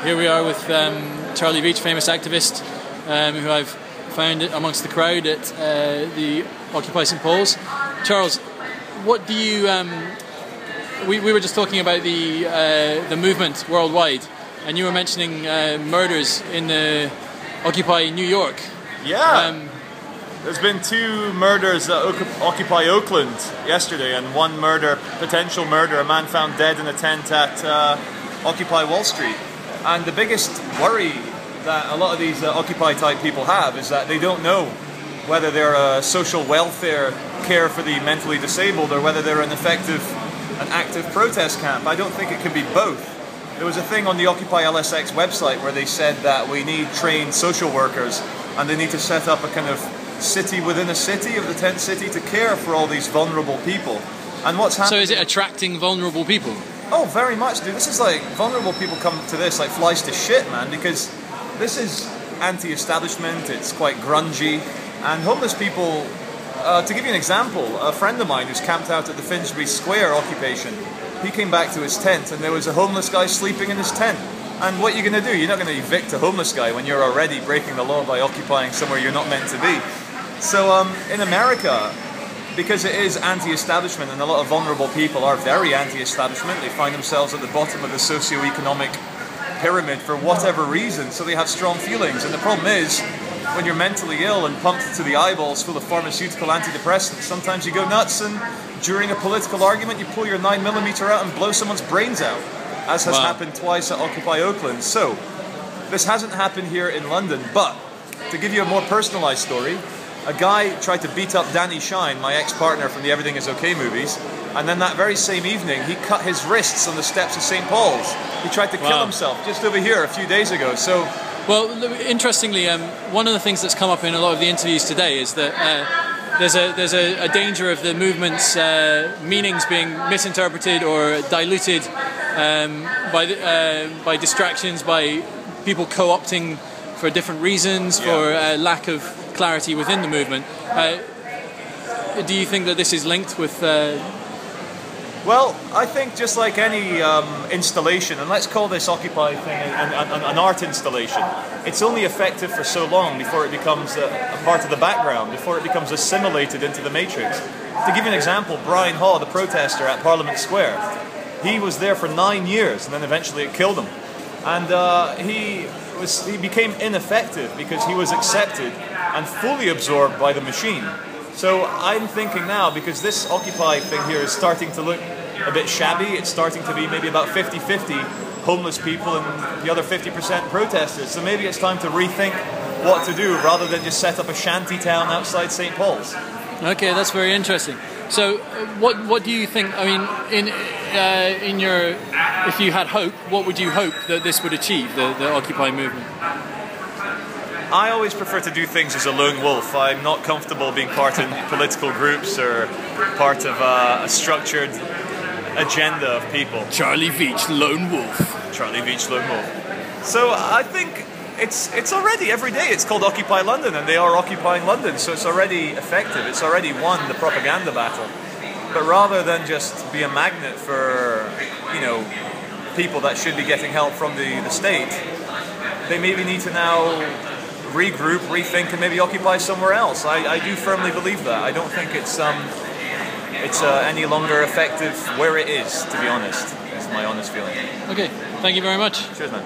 Here we are with Charlie Veitch, famous activist, who I've found amongst the crowd at the Occupy St Paul's. Charles, what do you? We were just talking about the movement worldwide, and you were mentioning murders in the Occupy New York. Yeah. There's been 2 murders at Occupy Oakland yesterday, and 1 murder, potential murder, a man found dead in a tent at Occupy Wall Street. And the biggest worry that a lot of these Occupy type people have is that they don't know whether they're a social welfare care for the mentally disabled or whether they're an active protest camp. I don't think it can be both. There was a thing on the Occupy LSX website where they said that we need trained social workers and they need to set up a kind of city within a city of the tent city to care for all these vulnerable people. And what's happening? So is it attracting vulnerable people? Oh, very much, dude. This is like, vulnerable people come to this like flies to shit, man, because this is anti-establishment, it's quite grungy, and homeless people, to give you an example, a friend of mine who's camped out at the Finsbury Square occupation, he came back to his tent and there was a homeless guy sleeping in his tent. And what are you going to do? You're not going to evict a homeless guy when you're already breaking the law by occupying somewhere you're not meant to be. So in America, because it is anti-establishment and a lot of vulnerable people are very anti-establishment, they find themselves at the bottom of the socio-economic pyramid for whatever reason, so they have strong feelings. And the problem is, when you're mentally ill and pumped to the eyeballs full of pharmaceutical antidepressants, sometimes you go nuts and during a political argument you pull your 9mm out and blow someone's brains out, as has happened twice at Occupy Oakland. So, this hasn't happened here in London, but to give you a more personalised story, a guy tried to beat up Danny Shine, my ex-partner from the Everything Is Okay movies, and then that very same evening he cut his wrists on the steps of St Paul's. He tried to kill himself just over here a few days ago. So, well, interestingly, one of the things that's come up in a lot of the interviews today is that there's a danger of the movement's meanings being misinterpreted or diluted by distractions, by people co-opting for different reasons, for lack of clarity within the movement. Do you think that this is linked with? Well, I think just like any installation, and let's call this Occupy thing an art installation, it's only effective for so long before it becomes a part of the background, before it becomes assimilated into the matrix. To give you an example, Brian Haw, the protester at Parliament Square, he was there for 9 years and then eventually it killed him. And he became ineffective because he was accepted and fully absorbed by the machine. So I'm thinking now, because this Occupy thing here is starting to look a bit shabby, it's starting to be maybe about 50-50 homeless people and the other 50% protesters. So maybe it's time to rethink what to do rather than just set up a shanty town outside St Paul's. Okay, that's very interesting. So what do you think, I mean, in your, if you had hope, what would you hope that this would achieve, the Occupy movement? I always prefer to do things as a lone wolf. I'm not comfortable being part in political groups or part of a structured agenda of people. Charlie Veitch, lone wolf. Charlie Veitch, lone wolf. So I think it's already, every day it's called Occupy London, and they are occupying London, so it's already effective. It's already won the propaganda battle. But rather than just be a magnet for, you know, people that should be getting help from the state, they maybe need to now regroup, rethink, and maybe occupy somewhere else. I do firmly believe that. I don't think it's any longer effective where it is, to be honest. It's my honest feeling. Okay, thank you very much. Cheers, man.